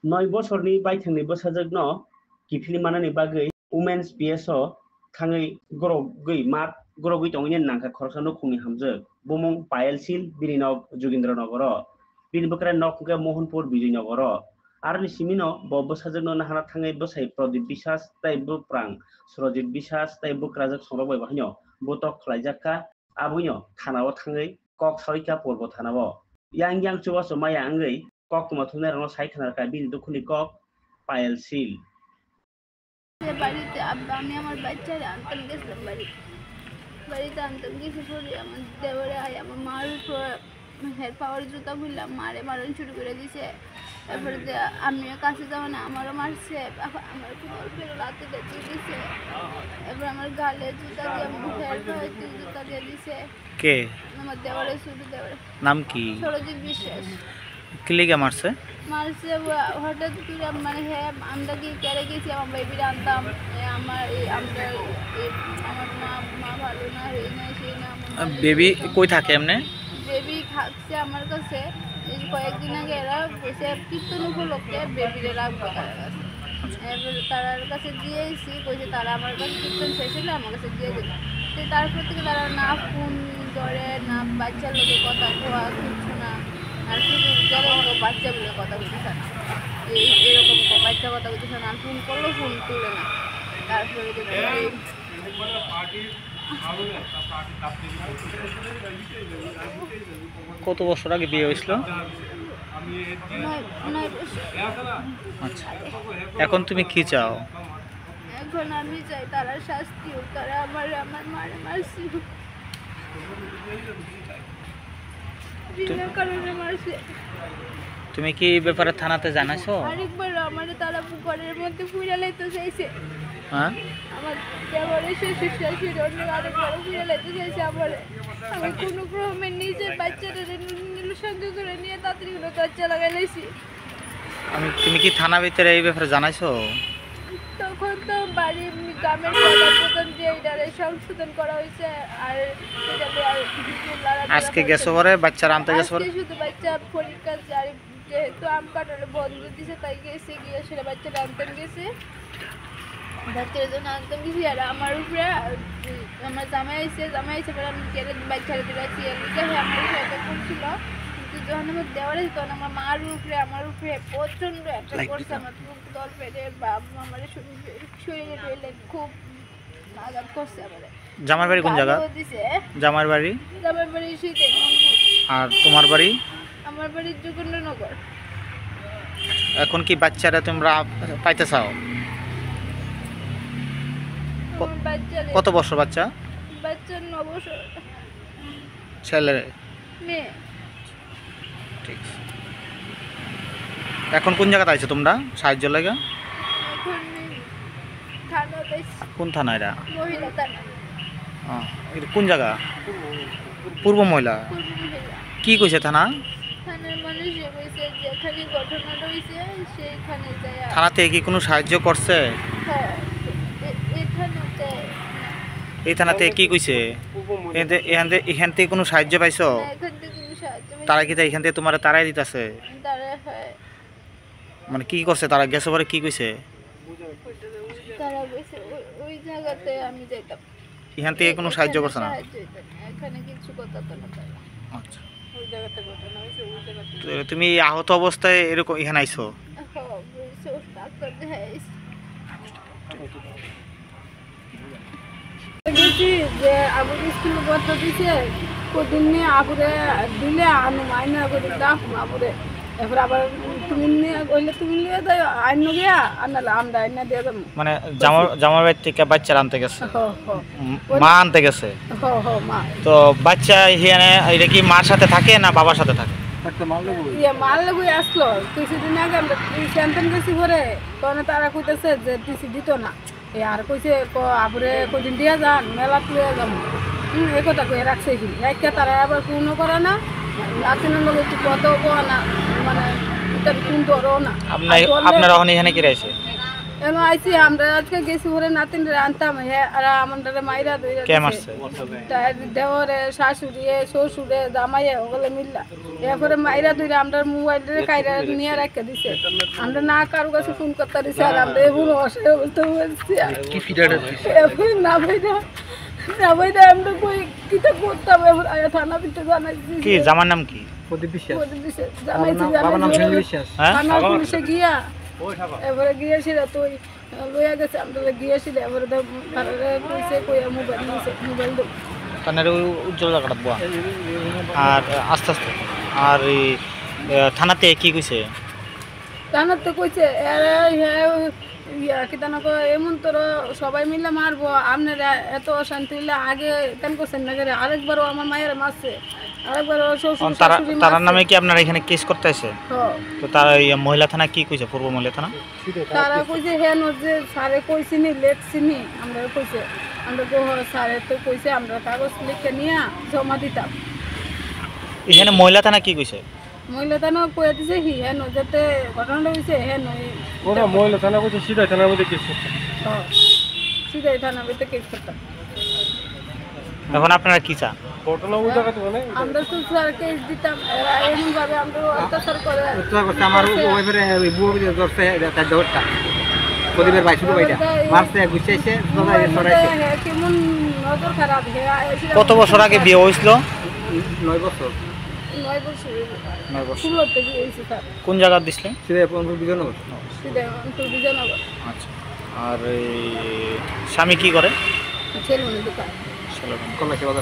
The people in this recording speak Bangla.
9 বছরनि बायथांनि बोसाजोगनो किफिलि मानानि बागै उमेन्स पिएसओ थाङै गरगै मात गरगै तंगिने नांखा खरसानो खुंनि हामजो बुमुं पायलसिल बिरिनाव जुगिन्द्रनगर बिनि बकरा नकगा मोहनपुर बिजयनगर आरनि सिमिनो ब बोसाजोगनो नाहाना थाङै बोसाय प्रदीप बिसास ताइ बुप्रां सुरजित बिसास ताइ बुक्राजक संरबाय बाहायनो बतक खलायजाका आबुइनो थानाव थाङै कक सरिका पर्ब थानाव yang chuwaso maya angai kok mathune rano saikhanar ka bil dukhuli kok পায়েলশীল বাড়িতে আমি আমার বাচ্চারা আনতাম গেছিলাম বাড়িতে আনতাম গেছি পরে আমার দেবরে আমার মার উপর হের পাওয়ার জুতা খুললাম মারে মারণ শুরু করে দিছে তারপরে আমিও কাছে যাবো না আমারও মারছে আমার ফের রাতে বেঁচে দিছে এবার আমার গালে জুতা দিয়ে মুখের জুতা দিয়ে দিছে কে আমার দেবরে শুধু দেবরে নাম কি সরজিৎ বিশ্বাস কিলিগা মারছে হঠাৎ করে মানে হ্যাঁ আমরা কি কেড়ে গেছি আমার বেবিরা আনতাম আমার আমার মা ভালো না এই না সেই না বেবি কই থাকে এমনি বেবি থাকছে আমার কাছে এই কয়েকদিন আগে এরা বসে কীর্তন উপলক্ষে বেবিরে রাখবো তার কাছে এবার তার কাছে দিয়েছি কইছে তারা আমার কাছে কীর্তন শেষ হলে আমার কাছে দিয়ে দিল তো তারপর থেকে তারা না ফোন ধরে না বাচ্চার লোকের কথা কোয়া কিছু না আর শুধু যারা বাচ্চাগুলো কথা বলতেছে না এরকম বাচ্চা কথা বলতেছে না ফোন করলেও ফোন তুলে না তারপরে কত বছর আগে বিয়ে হয়েছিল? আচ্ছা, এখন তুমি কি চাও? এখন আমি চাই তারা শাস্তি হোক, তারা আমার মারে মারছি বিনা কারণে মারছে। তুমি কি এই ব্যাপারে থানাতে জানাইছো? আরেকবার আমার তারা পুকুরের মধ্যে ফুইরা লাইতে চাইছে। হ্যাঁ, আমার দেবরে শ্বশুর শাশুড়ি অন্য আরেকবার ফুইরা লাইতে চাইছে আমার। আমি কোনো ক্রমে নিজের বাচ্চাটা সঙ্গে করে নিয়ে তাড়াতাড়ি করে দরজা লাগাই লাইছি। তুমি কি থানা ভিতরে এই ব্যাপারে জানাইছো? তখন তো বাড়ির গ্রামের প্রধান যে এটারে সংশোধন করা হয়েছে। আর আজকে গেছো পরে বাচ্চারা আনতে গেছো? শুধু বাচ্চা পরীক্ষা আর যেহেতু আম কাটালে বন্ধ দিছে তাই গেছে গিয়ে সেটা বাচ্চাটা আনতে গেছে, বাচ্চার জন্য আনতে গেছি। আর আমার উপরে আমার জামাই আইসে পরে আমি কেড়ে বাচ্চারা দিলাছি আমার সাথে করছিল। কিন্তু যখন আমার দেওয়ার আছে তখন আমার মার উপরে আমার উপরে প্রচণ্ড একটা করছে। আমার মুখ দল পেটে বাবু আমার শরীরে পেলে খুব আঘাত করছে। আমার জামার বাড়ি কোন জায়গা? জামার বাড়ি শীতে। আর তোমার বাড়ি? আমার বাড়ি যোগেন্দ্রনগর। এখন কি বাচ্চারা তোমরা পাইতে চাও? কত বছর বাচ্চা? 9 বছর। ছেলে মেয়ে? ঠিক। এখন কোন জায়গাতে আছো তোমরা সাহায্য লাগা? এখন থানাতে। কোন থানা এটা? মহিলা থানা। এটা কোন জায়গা? পূর্ব মহিলা। কি কইছে থানা? থানার মানুষ কইছে যেখানে ঘটনাটা হইছে সেইখানে যায়। থানাতে কি কোনো সাহায্য করছে? হ্যাঁ, এই থানাতে কি কইছে? এখান থেকে কোনো সাহায্য পাইছো? তারা কি এখান থেকে তোমার তারাই দিতেছে? মানে কি করছে তারা? গেছে পরে কি কইছে? তারা কইছে ওই জায়গাতে আমি যাইতাম। এখান থেকে কোনো সাহায্য করছে না? এখানে কিছু কথা তো না। আচ্ছা, ওই জায়গাতে ঘটনা হইছে ওই জায়গাতে। তুমি আহত অবস্থায় এরকম এখানে আইছো? হ্যাঁ, বলছে ডাক্তার দেখাইছে। যে আবুর স্কুল বন্ধ দিছে কদিন নিয়ে আবুরে দিলে আনো আইনা করে দাম আবুরে। এবার আবার তুমি নিয়ে গইলে তুমি নিয়ে যাই আইন গিয়া আনালে আমরা আইনা দিয়ে যাবো। মানে জামার বাড়ি থেকে বাচ্চা আনতে গেছে? মা আনতে গেছে? মা। তো বাচ্চা এখানে এটা কি মার সাথে থাকে না বাবার সাথে থাকে? মার লেগুই আসলো কিছুদিন আগে আমরা সেন্টার গেছি পরে তখন তারা কইতেছে যে টিসি দিত না। আর কইছে আপরে কদিন দিয়ে যান মেলা তুলে যাবো এই কথা কয়ে রাখছে। একে তারা আবার পূর্ণ করে না আসেনের লোক একটু কত না মানে কোন ধরো না। আপনারা এখন এখানে কি রয়েছে? এনো আইছি আমরা আজকে গেছি ওরে নাতিন রে আনতাম আর আমাদের মাইরা দইরা কে মারছে তার দেওরে শাশুড়ি শ্বশুরে জামাইয়ে ওগুলো মিল্লা এরপরে মাইরা দইরা আমরা মোবাইলে কাইরা নিয়ে রাখে দিছে আমরা না কারো কাছে ফোন করতে দিছে আর আমরা এগুলো অবস্থা হয়েছি কি ফিডারে দিছে না ভাইরা আমরা কই কিটা করতাম এবার আয়া থানা ভিতরে জানাইছি কি জামার নাম কি প্রদীপ বিশ্বাস জানাইছি বাবার নাম প্রদীপ বিশ্বাস থানা পুলিশে গিয়া এবারে গিয়েছিল তুই লইয়া গেছে আমরা গিয়েছিল এবারে তারা কইছে কইয়া মোবাইল নিছে মোবাইল দাও থানার উজ্জ্বল জায়গাটা বুয়া আর আস্তে আস্তে আর এই থানাতে কি কইছে থানাতে কইছে ইয়া কি জানো এমন তোর সবাই মিলে মারবো আপনারা এত অশান্তি হইলে আগে কেন করছেন না করে আরেকবারও আমার মায়ের মারছে আরেকবারও শ্বশুর তার নামে কি আপনারা এখানে কেস করতে আছে তো তার মহিলা থানা কি কইছে পূর্ব মহিলা থানা তারা কইছে হেন যে স্যারে কইছিনি লেটছিনি আমরা কইছে আমরা তো স্যারে তো কইছে আমরা কাগজ লিখে নিয়ে জমা দিতাম এখানে মহিলা থানা কি কইছে মহিলা থানা কয়ে দিছে হি হেন যাতে ঘটনাটা হয়েছে হেন ওরা মহিলা থানা কইছে সিধাই থানার মধ্যে কেস করতে সিধাই থানার মধ্যে কেস করতাম এখন আপনারা কি চান ঘটনা ওই জায়গাতে মানে আমরা তো স্যার কেস দিতাম এমন ভাবে আমরা অত্যাচার করে আমার ওইভাবে ওই বুয়ো বিলে ধরছে তার দৌড়টা প্রদীপের ভাই শুধু ভাইটা মারছে গুছাইছে সরাইছে কেমন নজর খারাপ কত বছর আগে বিয়ে হয়েছিল 9 বছর 9 বছর 9 বছর শুরুতে গিয়েছি স্যার কোন জায়গা দিছিলেন সিধে 15 বিজনগর সিধাই বিজয়নগর আচ্ছা আর স্বামী কি করে ছেলে দোকান কলা সেবা